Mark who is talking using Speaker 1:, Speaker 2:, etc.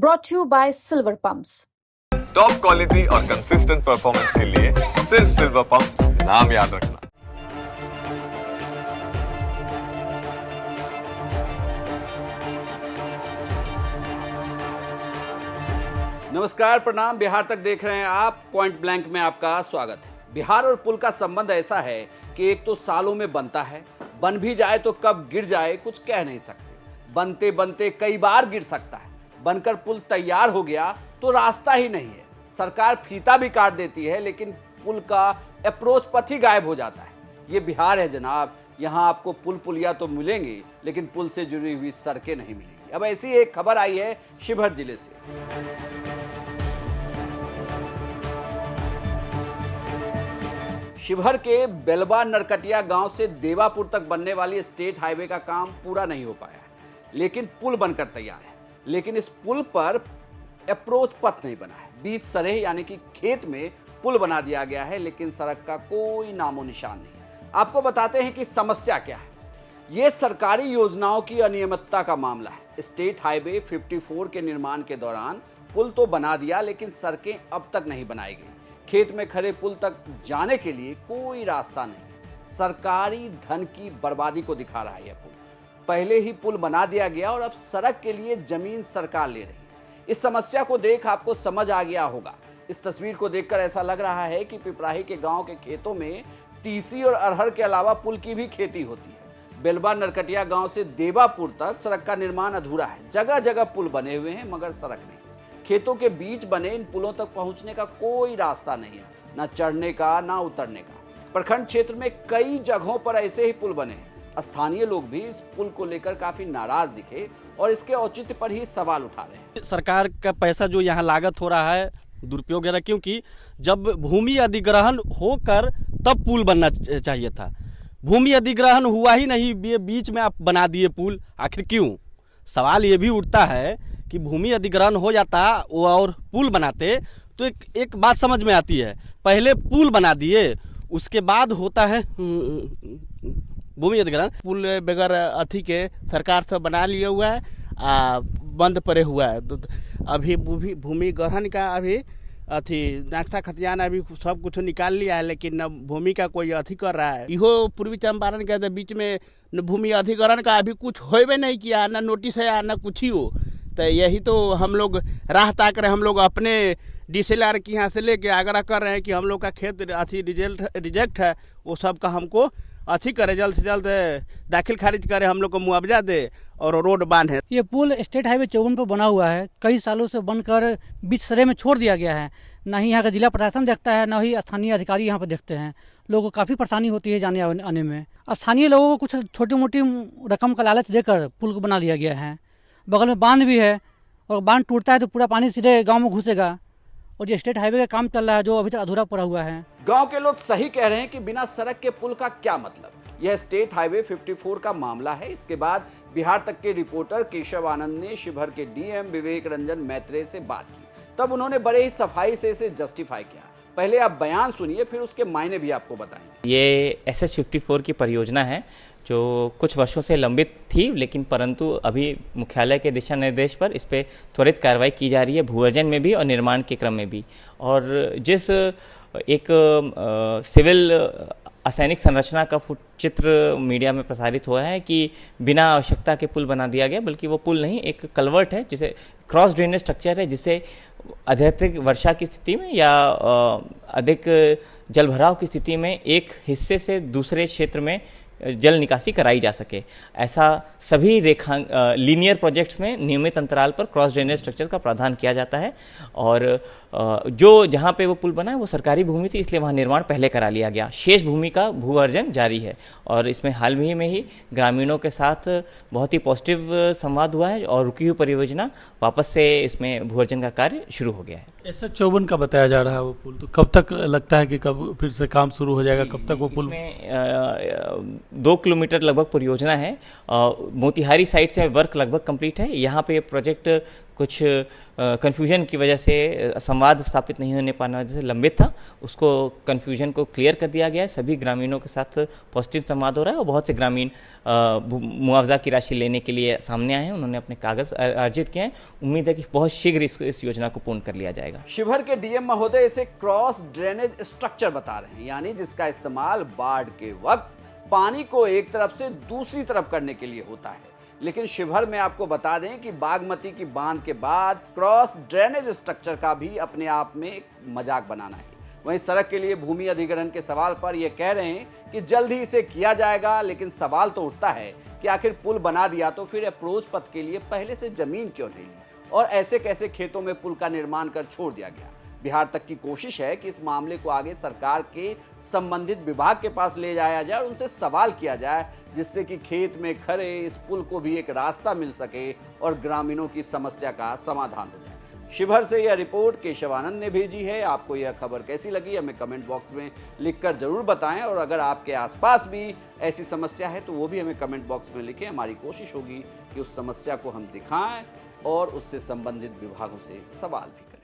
Speaker 1: brought to you by Silver Pumps.
Speaker 2: Top quality और consistent performance के लिए सिर्फ सिल्वर पंप्स नाम याद रखना।
Speaker 3: नमस्कार, प्रणाम। बिहार तक देख रहे हैं आप। पॉइंट ब्लैंक में आपका स्वागत है। बिहार और पुल का संबंध ऐसा है कि एक तो सालों में बनता है, बन भी जाए तो कब गिर जाए कुछ कह नहीं सकते। बनते बनते कई बार गिर सकता है। बनकर पुल तैयार हो गया तो रास्ता ही नहीं है। सरकार फीता भी काट देती है, लेकिन पुल का अप्रोच पथ ही गायब हो जाता है। ये बिहार है जनाब। यहाँ आपको पुल पुलिया तो मिलेंगे, लेकिन पुल से जुड़ी हुई सड़कें नहीं मिलेंगी। अब ऐसी एक खबर आई है शिवहर जिले से। शिवहर के बेलवा नरकटिया गांव से देवापुर तक बनने वाली स्टेट हाईवे का काम पूरा नहीं हो पाया है, लेकिन पुल बनकर तैयार है। लेकिन इस पुल पर अप्रोच पथ नहीं बना है। बीच सरेह यानी कि खेत में पुल बना दिया गया है, लेकिन सड़क का कोई नामो निशान नहीं। आपको बताते हैं कि समस्या क्या है। ये सरकारी योजनाओं की अनियमितता का मामला है। स्टेट हाईवे 54 के निर्माण के दौरान पुल तो बना दिया, लेकिन सड़कें अब तक नहीं बनाई गई। खेत में खड़े पुल तक जाने के लिए कोई रास्ता नहीं। सरकारी धन की बर्बादी को दिखा रहा है यह पुल। पहले ही पुल बना दिया गया और अब सड़क के लिए जमीन सरकार ले रही है। इस समस्या को देख आपको समझ आ गया होगा। इस तस्वीर को देखकर ऐसा लग रहा है कि पिपराही के गांव के खेतों में तीसी और अरहर के अलावा पुल की भी खेती होती है। बेलवा नरकटिया गांव से देवापुर तक सड़क का निर्माण अधूरा है। जगह जगह पुल बने हुए हैं, मगर सड़क नहीं। खेतों के बीच बने इन पुलों तक पहुंचने का कोई रास्ता नहीं है, ना चढ़ने का ना उतरने का। प्रखंड क्षेत्र में कई जगहों पर ऐसे ही पुल बने हैं। स्थानीय लोग भी इस पुल को लेकर काफी नाराज दिखे और इसके औचित्य पर ही सवाल उठा रहे हैं।
Speaker 4: सरकार का पैसा जो यहाँ लागत हो रहा है दुरुपयोग है, क्योंकि जब भूमि अधिग्रहण होकर तब पुल बनना चाहिए था। भूमि अधिग्रहण हुआ ही नहीं, बीच में आप बना दिए पुल। आखिर क्यों? सवाल ये भी उठता है कि भूमि अधिग्रहण हो जाता और पुल बनाते तो एक बात समझ में आती है। पहले पुल बना दिए, उसके बाद होता है भूमि अधिग्रहण।
Speaker 5: पुल बगैर अथी के सरकार से बना लिया हुआ है, बंद पड़े हुआ है। तो अभी भूमि ग्रहण का अभी अथी नक्शा खतियान अभी सब कुछ निकाल लिया है, लेकिन न भूमि का कोई अथी कर रहा है। इहो पूर्वी चंपारण के बीच में भूमि अधिग्रहण का अभी कुछ होबे नहीं किया, न नोटिस है न कुछ ही हो। तो यही तो हम लोग राह ताक रहे। हम लोग अपने DCLR की यहाँ से लेके आग्रह कर रहे हैं कि हम लोग का खेत अथी रिजेक्ट है, वो सब का हमको अथी करे, जल्द से जल्द दाखिल खारिज करे, हम लोग को मुआवजा दे और रोड बांधे।
Speaker 6: ये पुल स्टेट हाईवे 54 पर बना हुआ है। कई सालों से बनकर बीच सरे में छोड़ दिया गया है। ना ही यहाँ का जिला प्रशासन देखता है, ना ही स्थानीय अधिकारी यहाँ पर देखते हैं। लोगों को काफ़ी परेशानी होती है जाने आने में। स्थानीय लोगों को कुछ छोटी मोटी रकम का लालच देकर पुल को बना दिया गया है। बगल में बांध भी है, और बांध टूटता है तो पूरा पानी सीधे गाँव में घुसेगा। और ये स्टेट हाईवे का काम चल रहा है जो अभी तक अधूरा पड़ा हुआ है।
Speaker 3: गांव के लोग सही कह रहे हैं कि बिना सड़क के पुल का क्या मतलब। यह स्टेट हाईवे 54 का मामला है। इसके बाद बिहार तक के रिपोर्टर केशव आनंद ने शिवहर के DM विवेक रंजन मैत्रेय से बात की। तब उन्होंने बड़े ही सफाई से इसे जस्टिफाई किया। पहले आप बयान सुनिए, फिर उसके मायने भी आपको बताएंगे।
Speaker 7: ये SS54 की परियोजना है जो कुछ वर्षों से लंबित थी, लेकिन परंतु अभी मुख्यालय के दिशा निर्देश पर इस पर त्वरित कार्रवाई की जा रही है, भूअर्जन में भी और निर्माण के क्रम में भी। और जिस एक सिविल असैनिक संरचना का चित्र मीडिया में प्रसारित हुआ है कि बिना आवश्यकता के पुल बना दिया गया, बल्कि वो पुल नहीं, एक कल्वर्ट है, जिसे क्रॉस ड्रेनेज स्ट्रक्चर है, जिससे अत्यधिक वर्षा की स्थिति में या अधिक जलभराव की स्थिति में एक हिस्से से दूसरे क्षेत्र में जल निकासी कराई जा सके। ऐसा सभी लीनियर प्रोजेक्ट्स में नियमित अंतराल पर क्रॉस ड्रेनेज स्ट्रक्चर का प्रावधान किया जाता है। और जो जहाँ पे वो पुल बना है वो सरकारी भूमि थी, इसलिए वहाँ निर्माण पहले करा लिया गया। शेष भूमि का भू अर्जन जारी है और इसमें हाल ही में ही ग्रामीणों के साथ बहुत ही पॉजिटिव संवाद हुआ है और रुकी हुई परियोजना वापस से इसमें भू अर्जन का कार्य शुरू हो गया है।
Speaker 8: SS54 का बताया जा रहा है वो पुल, तो कब तक लगता है कि कब फिर से काम शुरू हो जाएगा? कब तक वो पुल
Speaker 7: 2 किलोमीटर लगभग परियोजना है। मोतिहारी साइड से वर्क लगभग कंप्लीट है। यहाँ पे प्रोजेक्ट कुछ कन्फ्यूजन की वजह से, संवाद स्थापित नहीं होने पाने वजह से लंबित था। उसको कन्फ्यूजन को क्लियर कर दिया गया है। सभी ग्रामीणों के साथ पॉजिटिव संवाद हो रहा है और बहुत से ग्रामीण मुआवजा की राशि लेने के लिए सामने आए हैं। उन्होंने अपने कागज अर्जित किए हैं। उम्मीद है कि बहुत शीघ्र इस योजना को पूर्ण कर लिया जाएगा।
Speaker 3: शिवहर के डीएम महोदय इसे क्रॉस ड्रेनेज स्ट्रक्चर बता रहे हैं, यानी जिसका इस्तेमाल बाढ़ के वक्त पानी को एक तरफ से दूसरी तरफ करने के लिए होता है। लेकिन शिवहर में आपको बता दें कि बागमती की बांध के बाद क्रॉस ड्रेनेज स्ट्रक्चर का भी अपने आप में एक मजाक बनाना है। वहीं सड़क के लिए भूमि अधिग्रहण के सवाल पर ये कह रहे हैं कि जल्द ही इसे किया जाएगा, लेकिन सवाल तो उठता है कि आखिर पुल बना दिया तो फिर अप्रोच पथ के लिए पहले से जमीन क्यों नहीं ली और ऐसे कैसे खेतों में पुल का निर्माण कर छोड़ दिया गया। बिहार तक की कोशिश है कि इस मामले को आगे सरकार के संबंधित विभाग के पास ले जाया जाए और उनसे सवाल किया जाए, जिससे कि खेत में खड़े इस पुल को भी एक रास्ता मिल सके और ग्रामीणों की समस्या का समाधान हो जाए। शिवहर से यह रिपोर्ट केशव आनंद ने भेजी है। आपको यह खबर कैसी लगी हमें कमेंट बॉक्स में लिखकर जरूर बताएं और अगर आपके आसपास भी ऐसी समस्या है तो वो भी हमें कमेंट बॉक्स में लिखें। हमारी कोशिश होगी कि उस समस्या को हम दिखाएं और उससे संबंधित विभागों से सवाल भी करें।